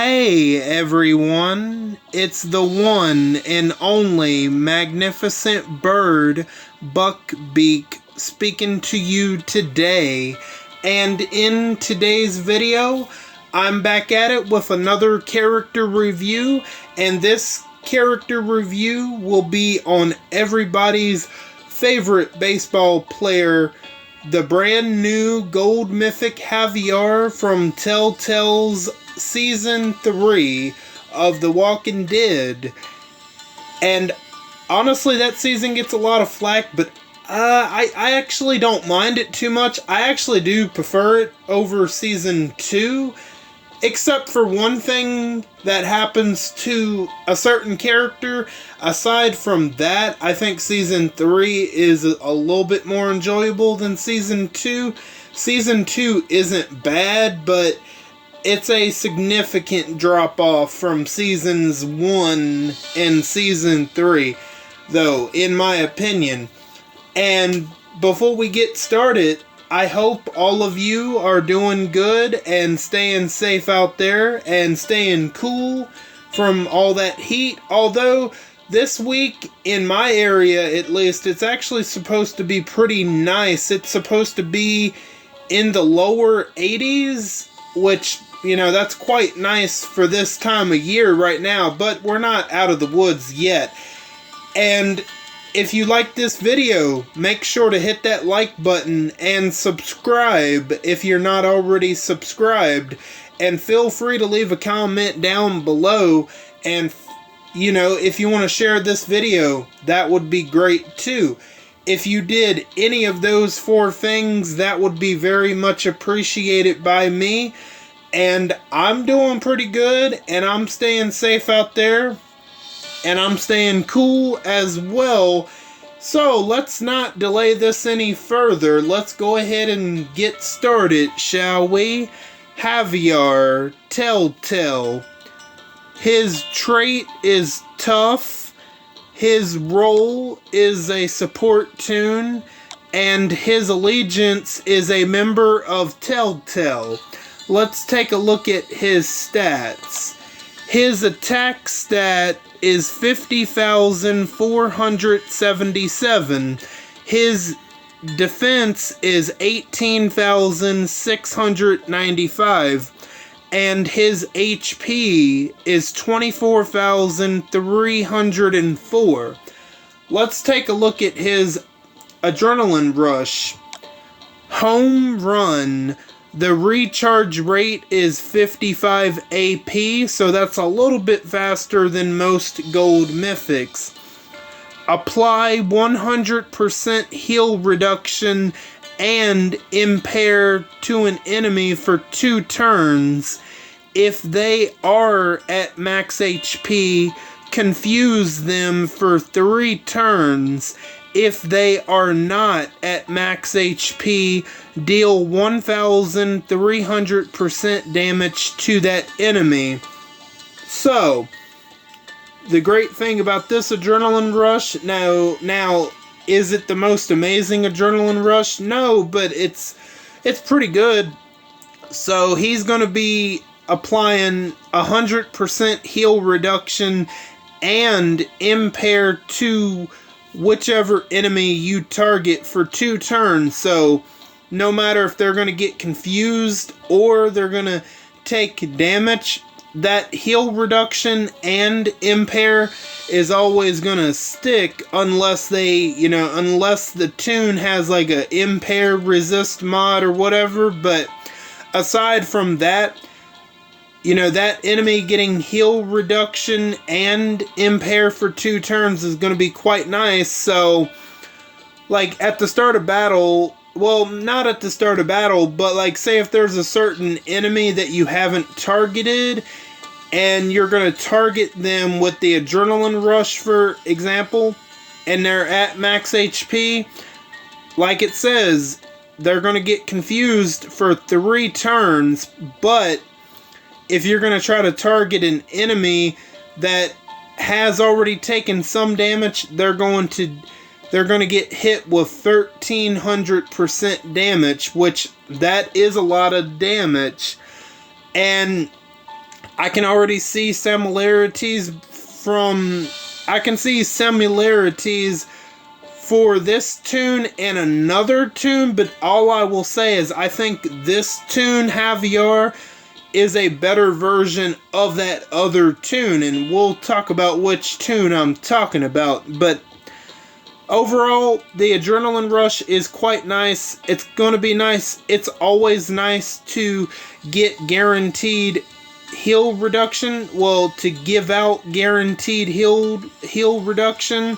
Hey everyone, it's the one and only magnificent bird, Beak, speaking to you today. And in today's video, I'm back at it with another character review, and this character review will be on everybody's favorite baseball player, the brand new Gold Mythic Javier from Telltale's Season 3 of The Walking Dead. And honestly, that season gets a lot of flack, but I actually don't mind it too much. I actually do prefer it over Season 2, except for one thing that happens to a certain character. Aside from that, I think Season 3 is a little bit more enjoyable than Season 2. Season 2 isn't bad, but it's a significant drop-off from Seasons 1 and Season 3, though, in my opinion. And before we get started, I hope all of you are doing good and staying safe out there and staying cool from all that heat. Although, this week, in my area at least, it's actually supposed to be pretty nice. It's supposed to be in the lower 80s, which, you know, that's quite nice for this time of year right now, but we're not out of the woods yet. And if you like this video, make sure to hit that like button and subscribe if you're not already subscribed. And feel free to leave a comment down below. And, you know, if you want to share this video, that would be great too. If you did any of those 4 things, that would be very much appreciated by me. And I'm doing pretty good, and I'm staying safe out there, and I'm staying cool as well. So let's not delay this any further. Let's go ahead and get started, shall we? Javier, Telltale. His trait is tough. His role is a support toon, and his allegiance is a member of Telltale. Let's take a look at his stats. His attack stat is 50,477. His defense is 18,695. And his HP is 24,304. Let's take a look at his adrenaline rush. Home run. The recharge rate is 55 AP, so that's a little bit faster than most gold mythics. Apply 100% heal reduction and impair to an enemy for 2 turns. If they are at max HP, confuse them for 3 turns. If they are not at max HP, deal 1,300% damage to that enemy. So, the great thing about this adrenaline rush, now, is it the most amazing adrenaline rush? No, but it's pretty good. So, he's going to be applying 100% heal reduction and impair to whichever enemy you target for 2 turns. So no matter if they're going to get confused or they're going to take damage, that heal reduction and impair is always going to stick unless unless the toon has like a impair resist mod or whatever. But aside from that, that enemy getting heal reduction and impair for 2 turns is going to be quite nice. So, like, at the start of battle, well, not at the start of battle, but, like, say if there's a certain enemy that you haven't targeted, and you're going to target them with the adrenaline rush, for example, and they're at max HP, like it says, they're going to get confused for 3 turns, but if you're going to try to target an enemy that has already taken some damage, they're going to get hit with 1,300% damage, which that is a lot of damage. And I can already see similarities for this tune and another tune, but all I will say is I think this tune, Javier, is a better version of that other tune, and we'll talk about which tune I'm talking about. But overall, the Adrenaline Rush is quite nice. It's going to be nice. It's always nice to get guaranteed heal reduction. Well, to give out guaranteed heal reduction.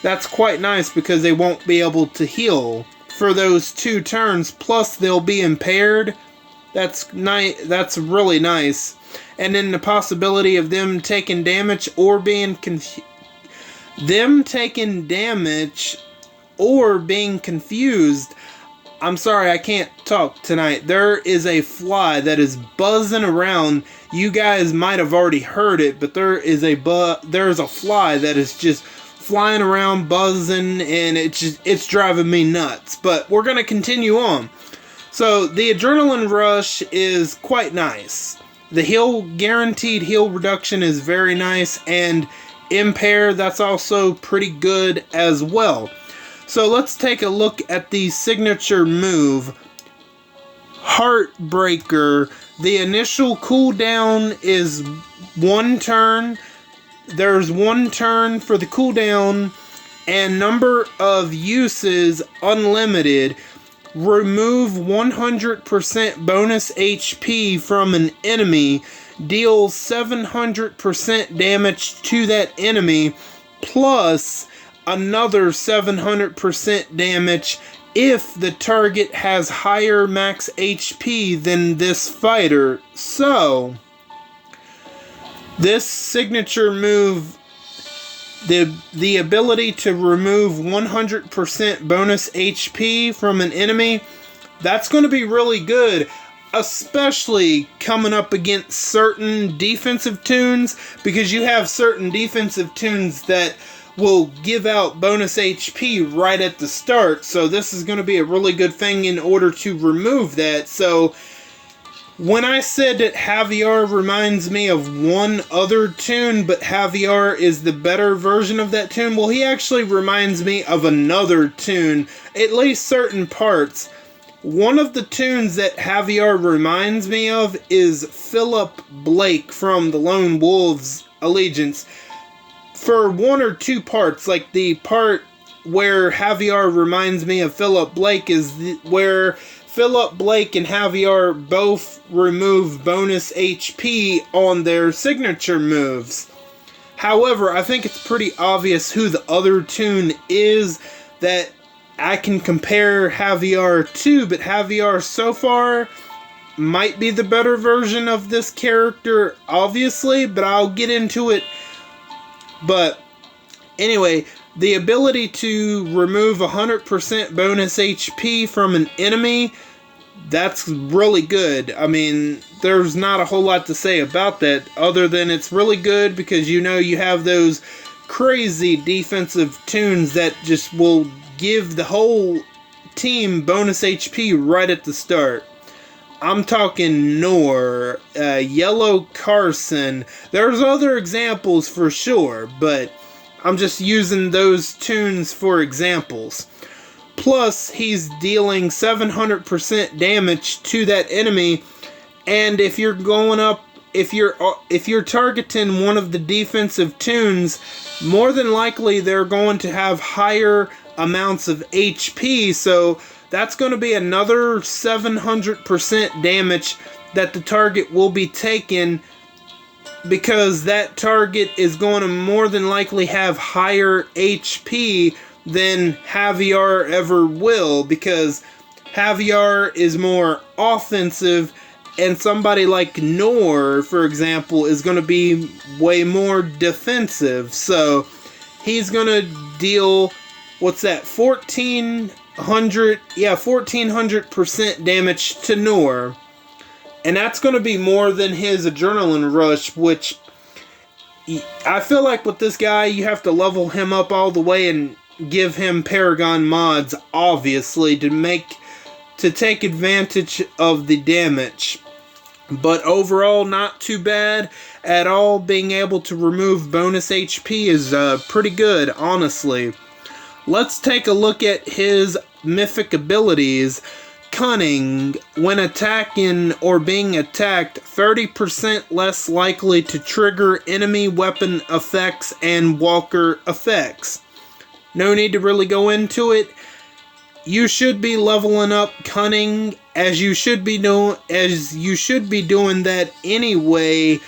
That's quite nice because they won't be able to heal for those 2 turns. Plus, they'll be impaired. That's nice. That's really nice. And then the possibility of them taking damage or being confused. I'm sorry, I can't talk tonight. There is a fly that is buzzing around. You guys might have already heard it, but there's a fly that is just flying around, buzzing, and it's driving me nuts. But we're gonna continue on. So the Adrenaline Rush is quite nice. The guaranteed heal reduction is very nice, and Impair, that's also pretty good as well. So let's take a look at the signature move, Heartbreaker. The initial cooldown is 1 turn. There's 1 turn for the cooldown, and number of uses unlimited. Remove 100% bonus HP from an enemy. Deals 700% damage to that enemy, plus another 700% damage if the target has higher max HP than this fighter. So, this signature move, the ability to remove 100% bonus HP from an enemy, that's going to be really good, especially coming up against certain defensive tunes, because you have certain defensive tunes that will give out bonus HP right at the start. So this is going to be a really good thing in order to remove that. So when I said that Javier reminds me of one other tune, but Javier is the better version of that tune, well, he actually reminds me of another tune, at least certain parts. One of the tunes that Javier reminds me of is Philip Blake from the Lone Wolves Allegiance. For 1 or 2 parts, like the part where Javier reminds me of Philip Blake is where Philip Blake and Javier both remove bonus HP on their signature moves. However, I think it's pretty obvious who the other tune is that I can compare Javier to, but Javier so far might be the better version of this character, obviously, but I'll get into it. But anyway, the ability to remove 100% bonus HP from an enemy, that's really good. I mean, there's not a whole lot to say about that other than it's really good because you have those crazy defensive tunes that just will give the whole team bonus HP right at the start. I'm talking Nor, Yellow Carson. There's other examples for sure, but I'm just using those tunes for examples. Plus, he's dealing 700% damage to that enemy, and if you're going up, if you're targeting one of the defensive tunes, more than likely they're going to have higher amounts of HP, so that's going to be another 700% damage that the target will be taking, because that target is going to more than likely have higher HP than Javier ever will, because Javier is more offensive, and somebody like Nor, for example, is going to be way more defensive. So he's going to deal, what's that, 1400% damage to Nor. And that's going to be more than his Adrenaline Rush, which I feel like with this guy, you have to level him up all the way and give him Paragon mods, obviously, to take advantage of the damage. But overall, not too bad at all. Being able to remove bonus HP is pretty good, honestly. Let's take a look at his mythic abilities. Cunning. When attacking or being attacked, 30% less likely to trigger enemy weapon effects and walker effects. No need to really go into it. You should be leveling up Cunning as you should be doing that anyway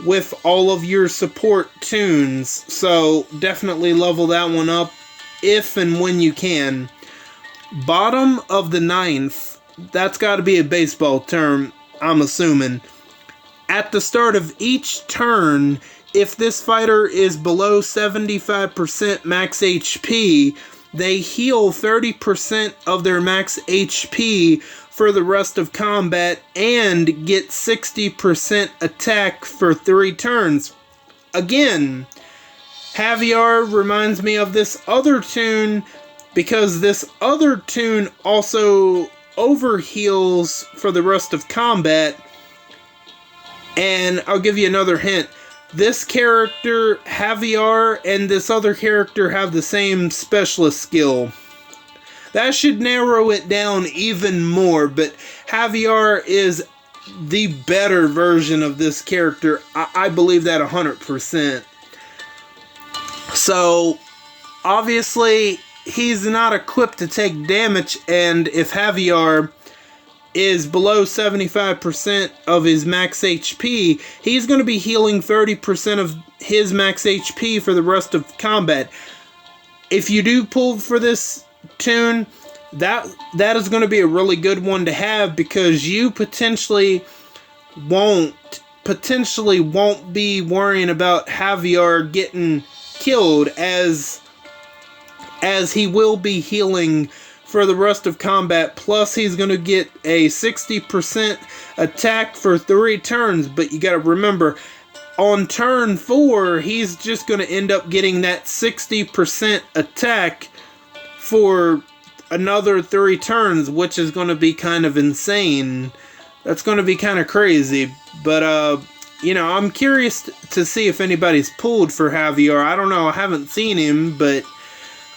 with all of your support tunes. So definitely level that one up if and when you can. Bottom of the ninth, that's got to be a baseball term, I'm assuming. At the start of each turn, if this fighter is below 75% max HP, they heal 30% of their max HP for the rest of combat and get 60% attack for 3 turns. Again, Javier reminds me of this other tune because this other tune also overheals for the rest of combat. And I'll give you another hint. This character, Javier, and this other character have the same specialist skill. That should narrow it down even more, but Javier is the better version of this character. I believe that 100%. So, obviously, he's not equipped to take damage, and if Javier is below 75% of his max HP, he's going to be healing 30% of his max HP for the rest of combat. If you do pull for this tune, that is going to be a really good one to have because you potentially won't be worrying about Javier getting killed as he will be healing for the rest of combat, plus he's going to get a 60% attack for 3 turns, but you got to remember, on turn 4, he's just going to end up getting that 60% attack for another 3 turns, which is going to be kind of insane. That's going to be kind of crazy, but, I'm curious to see if anybody's pulled for Javier. I don't know, I haven't seen him, but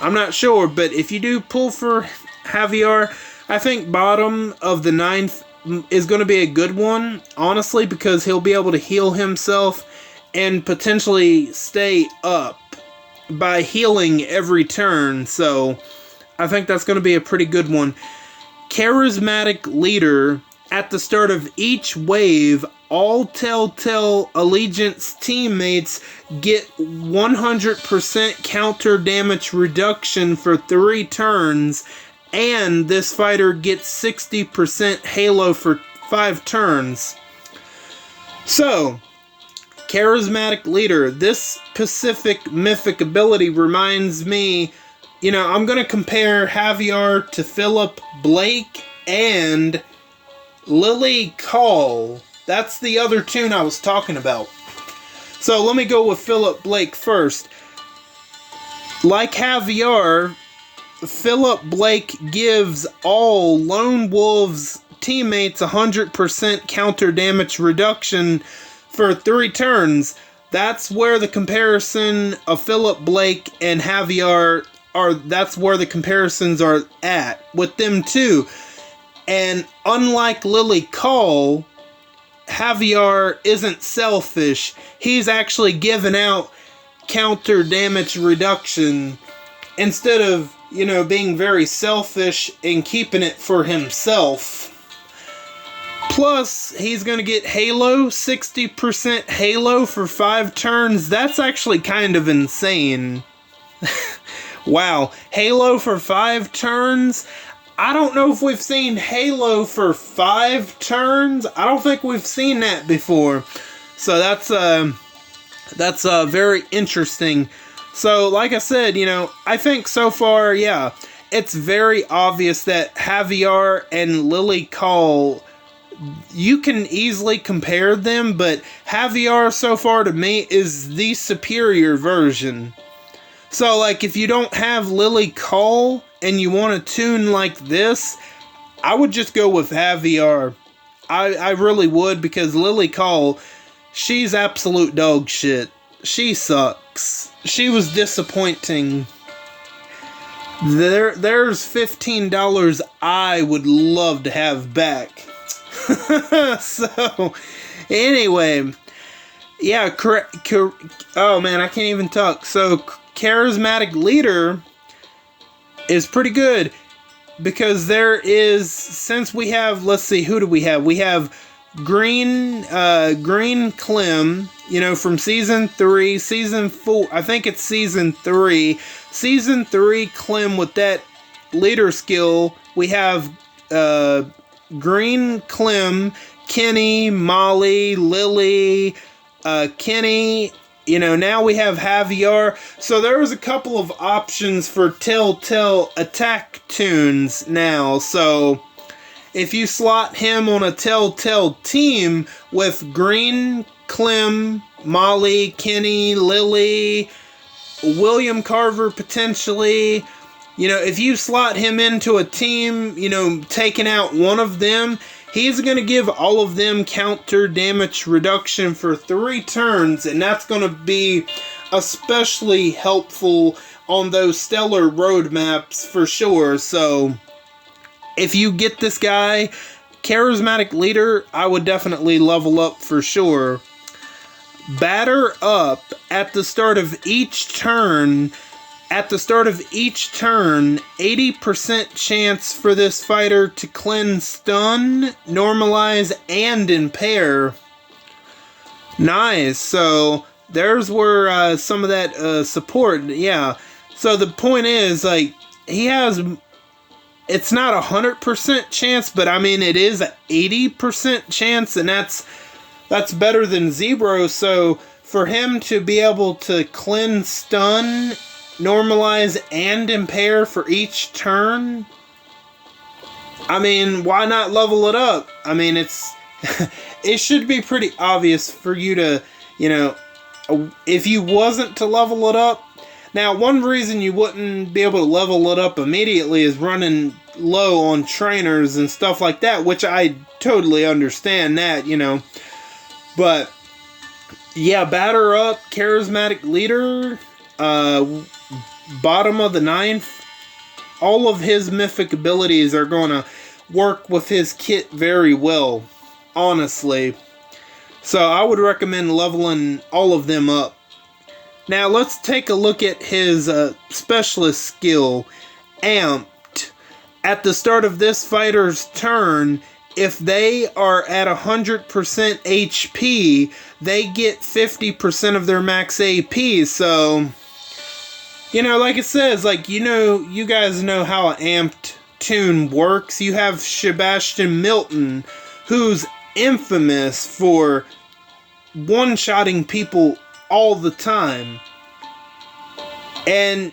I'm not sure, but if you do pull for Javier, I think bottom of the 9th is going to be a good one, honestly, because he'll be able to heal himself and potentially stay up by healing every turn, so I think that's going to be a pretty good one. Charismatic Leader. At the start of each wave, all Telltale Allegiance teammates get 100% counter damage reduction for 3 turns, and this fighter gets 60% Halo for 5 turns. So, Charismatic Leader. This specific mythic ability reminds me, I'm going to compare Javier to Philip Blake and Lily Call. That's the other tune I was talking about. So let me go with Philip Blake first. Like Javier, Philip Blake gives all Lone Wolves teammates 100% counter damage reduction for 3 turns. That's where the comparison of Philip Blake and Javier that's where the comparisons are at with them too. And unlike Lily Call, Javier isn't selfish. He's actually giving out counter damage reduction instead of, being very selfish and keeping it for himself. Plus, he's going to get Halo, 60% Halo for 5 turns. That's actually kind of insane. Wow, Halo for 5 turns? I don't know if we've seen Halo for 5 turns. I don't think we've seen that before. So that's very interesting. So, like I said, I think so far, yeah, it's very obvious that Javier and Lily Call, you can easily compare them, but Javier so far to me is the superior version. So, like, if you don't have Lily Call and you want a tune like this, I would just go with Javier. I really would, because Lily Call, she's absolute dog shit. She sucks. She was disappointing. There's $15 I would love to have back. So, anyway, yeah, oh man, I can't even talk. So, Charismatic Leader is pretty good, because there is, since we have, let's see, who do we have? We have Green Clem, you know, from season 3, season 4, I think it's season 3. Season 3 Clem with that leader skill. We have Green Clem, Kenny, Molly, Lily, Kenny, you know, now we have Javier. So there was a couple of options for Telltale attack tunes now. So if you slot him on a Telltale team with Green, Clem, Molly, Kenny, Lily, William Carver potentially, you know, if you slot him into a team, you know, taking out one of them, he's going to give all of them counter damage reduction for 3 turns, and that's going to be especially helpful on those stellar roadmaps for sure. So if you get this guy, Charismatic Leader, I would definitely level up for sure. Batter Up at the start of each turn. At the start of each turn, 80% chance for this fighter to cleanse, stun, normalize, and impair. Nice. So there's where some of that support, yeah. So the point is, like, he has, it's not 100% chance, but I mean, it is an 80% chance, and that's better than zero. So for him to be able to cleanse, stun, normalize, and impair for each turn, I mean, why not level it up? I mean, it's it should be pretty obvious for you to, you know, if you wasn't to level it up. Now, one reason you wouldn't be able to level it up immediately is running low on trainers and stuff like that, which I totally understand that, you know. But yeah, Batter Up, Charismatic Leader, bottom of the 9th, all of his mythic abilities are going to work with his kit very well, honestly. So I would recommend leveling all of them up. Now let's take a look at his specialist skill, Amped. At the start of this fighter's turn, if they are at 100% HP, they get 50% of their max AP. So, you know, like it says, like, you know, you guys know how an amped tune works. You have Sebastian Milton, who's infamous for one-shotting people all the time. And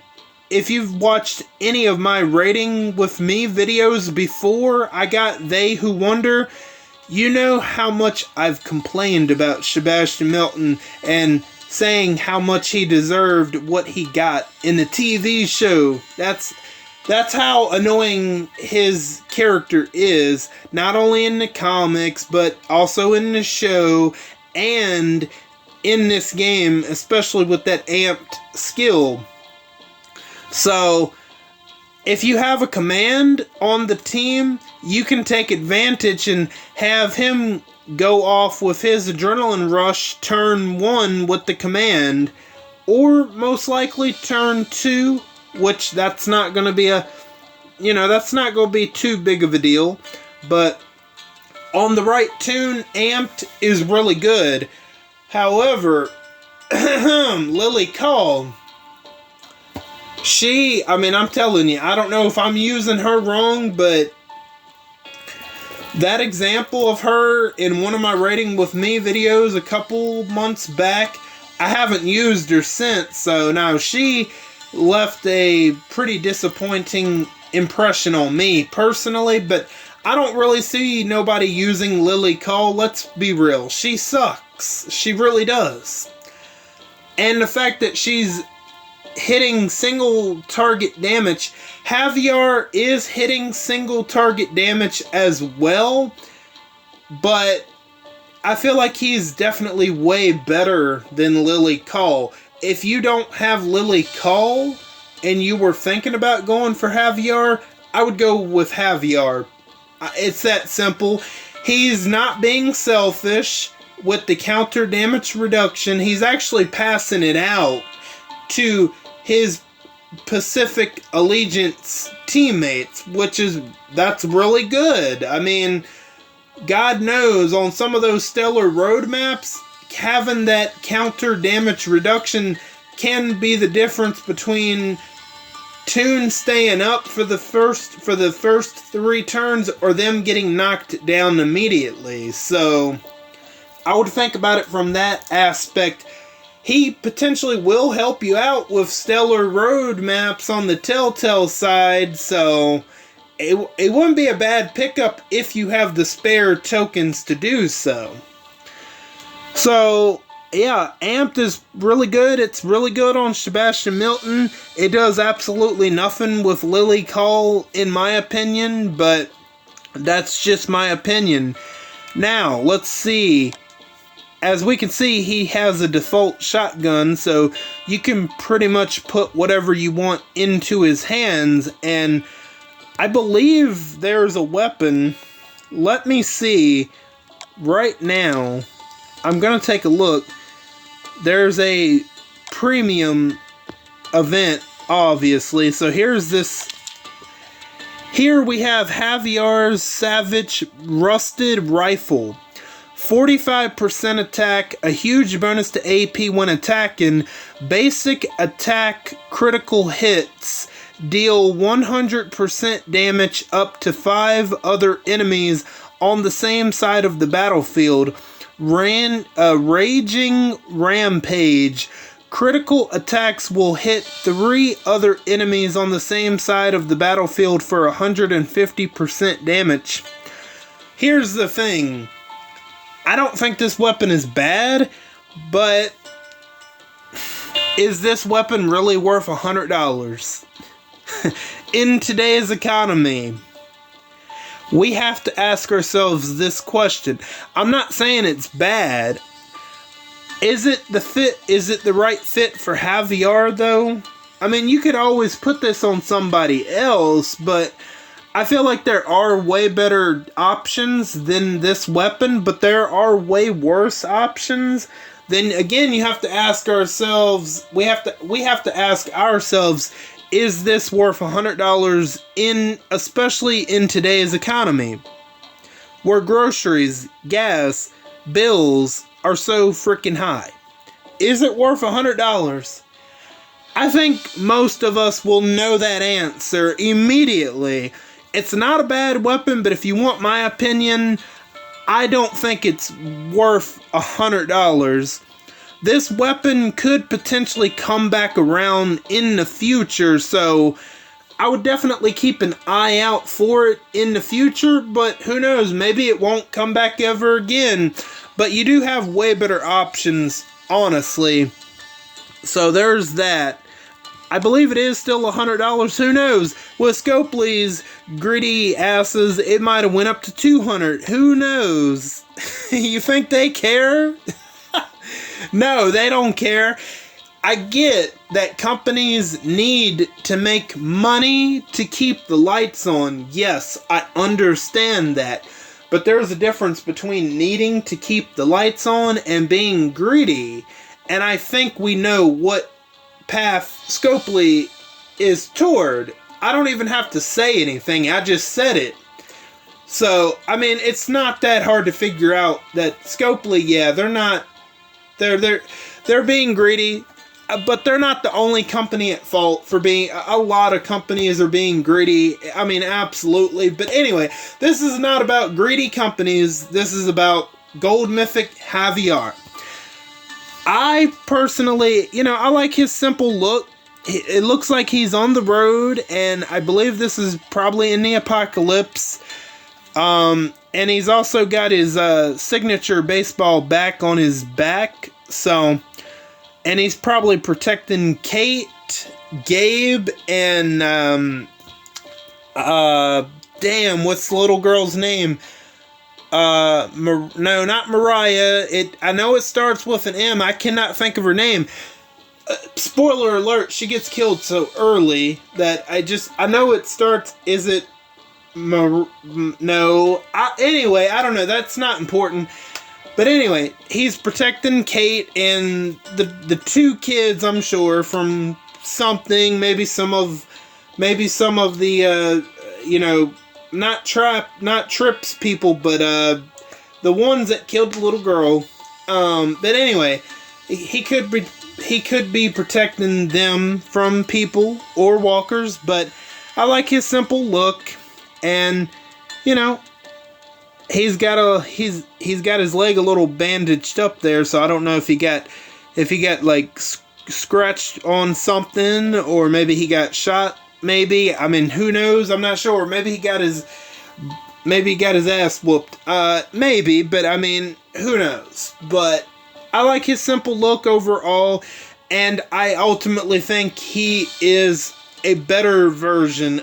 if you've watched any of my rating with me videos before I got They Who Wonder, you know how much I've complained about Sebastian Milton and saying how much he deserved what he got in the TV show. That's how annoying his character is, not only in the comics, but also in the show and in this game, especially with that amped skill. So, if you have a command on the team, you can take advantage and have him go off with his adrenaline rush turn 1 with the command, or most likely turn 2, which that's not going to be that's not going to be too big of a deal, but on the right tune, Amped is really good. However, Lily Call, I'm telling you, I don't know if I'm using her wrong, but that example of her in one of my Rating With Me videos a couple months back, I haven't used her since, so now she left a pretty disappointing impression on me personally, but I don't really see nobody using Lily Call. Let's be real, she sucks. She really does. And the fact that she's hitting single target damage, Javier is hitting single target damage as well, but I feel like he's definitely way better than Lily Call. If you don't have Lily Call and you were thinking about going for Javier, I would go with Javier. It's that simple. He's not being selfish with the counter damage reduction. He's actually passing it out to his Pacific Allegiance teammates, that's really good. I mean, God knows, on some of those stellar road maps, having that counter damage reduction can be the difference between Toon staying up for the first 3 turns or them getting knocked down immediately. So I would think about it from that aspect. He potentially will help you out with stellar road maps on the Telltale side, so it wouldn't be a bad pickup if you have the spare tokens to do so. So, yeah, Amped is really good. It's really good on Sebastian Milton. It does absolutely nothing with Lily Call, in my opinion, but that's just my opinion. Now, let's see. As we can see, he has a default shotgun, so you can pretty much put whatever you want into his hands, and I believe there's a weapon. Let me see. Right now, I'm going to take a look. There's a premium event, obviously, so here's this. Here we have Javier's Savage Rusted Rifle. 45% attack, a huge bonus to AP when attacking, basic attack critical hits, deal 100% damage up to 5 other enemies on the same side of the battlefield, raging rampage, critical attacks will hit 3 other enemies on the same side of the battlefield for 150% damage. Here's the thing. I don't think this weapon is bad, but is this weapon really worth $100? In today's economy, we have to ask ourselves this question. I'm not saying it's bad. Is it the right fit for Javier, though? I mean, you could always put this on somebody else, but I feel like there are way better options than this weapon, but there are way worse options. Then again, you have to ask ourselves, we have to ask ourselves, is this worth $100 especially in today's economy, where groceries, gas, bills are so freaking high? Is it worth $100? I think most of us will know that answer immediately. It's not a bad weapon, but if you want my opinion, I don't think it's worth $100. This weapon could potentially come back around in the future, so I would definitely keep an eye out for it in the future, but who knows, maybe it won't come back ever again. But you do have way better options, honestly. So there's that. I believe it is still $100. Who knows? With Scopely's gritty asses, it might have went up to $200. Who knows? You think they care? No, they don't care. I get that companies need to make money to keep the lights on. Yes, I understand that. But there's a difference between needing to keep the lights on and being greedy. And I think we know what path Scopely is toward. I don't even have to say anything. I just said it. So, I mean, it's not that hard to figure out that Scopely, yeah, they're being greedy, but they're not the only company at fault for being. A lot of companies are being greedy. I mean, absolutely. But anyway, this is not about greedy companies. This is about Gold Mythic Javier. I personally, I like his simple look. It looks like he's on the road, and I believe this is probably in the apocalypse. And he's also got his signature baseball back on his back. So, and he's probably protecting Kate, Gabe, and damn, what's the little girl's name? no, not Mariah. I know it starts with an M. I cannot think of her name. Spoiler alert, she gets killed so early that I know it starts, is it no, anyway, I don't know, that's not important. But anyway, he's protecting Kate and the two kids, I'm sure, from something, maybe some of the, not Trips people, but, the ones that killed the little girl. But anyway, he could be protecting them from people or walkers, but I like his simple look, and he's got his leg a little bandaged up there, so I don't know if he got like scratched on something, or maybe he got shot. Maybe, I mean, who knows? I'm not sure. Maybe he got his ass whooped. Maybe, but I mean, who knows? But I like his simple look overall, and I ultimately think he is a way better version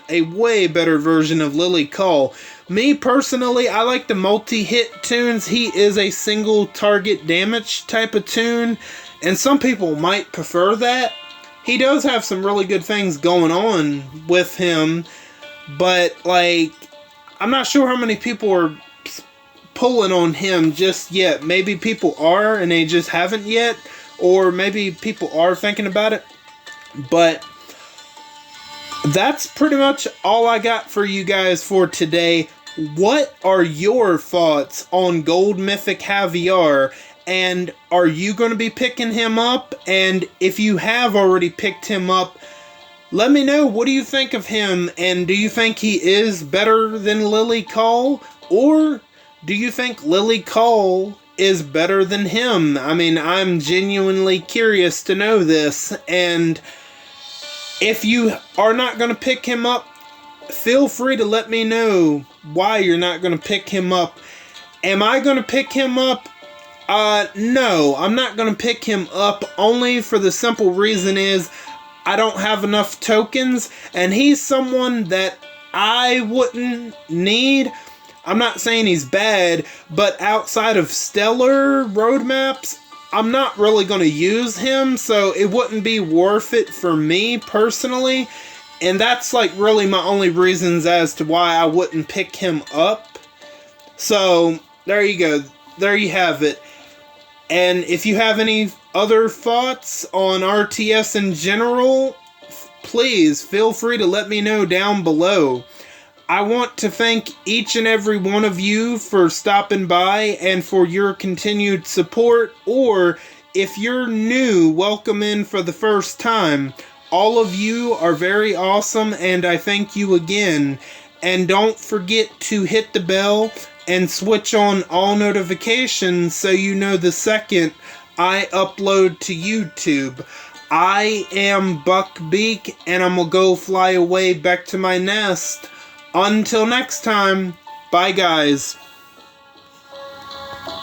of Lily Cole. Me personally, I like the multi-hit tunes. He is a single target damage type of tune, and some people might prefer that. He does have some really good things going on with him, but like, I'm not sure how many people are pulling on him just yet. Maybe people are and they just haven't yet, or maybe people are thinking about it. But that's pretty much all I got for you guys for today. What are your thoughts on Gold Mythic Javier? And are you going to be picking him up? And if you have already picked him up, let me know, what do you think of him? And do you think he is better than Lily Cole? Or do you think Lily Cole is better than him? I mean, I'm genuinely curious to know this. And if you are not going to pick him up, feel free to let me know why you're not going to pick him up. Am I going to pick him up? No, I'm not going to pick him up, only for the simple reason is I don't have enough tokens, and he's someone that I wouldn't need. I'm not saying he's bad, but outside of stellar roadmaps, I'm not really going to use him, so it wouldn't be worth it for me personally. And that's like really my only reasons as to why I wouldn't pick him up. So there you go. There you have it. And if you have any other thoughts on RTS in general, please feel free to let me know down below. I want to thank each and every one of you for stopping by and for your continued support, or if you're new, welcome in for the first time. All of you are very awesome, and I thank you again. And don't forget to hit the bell and switch on all notifications so you know the second I upload to YouTube. I am Beak, and I'm gonna go fly away back to my nest. Until next time, bye guys.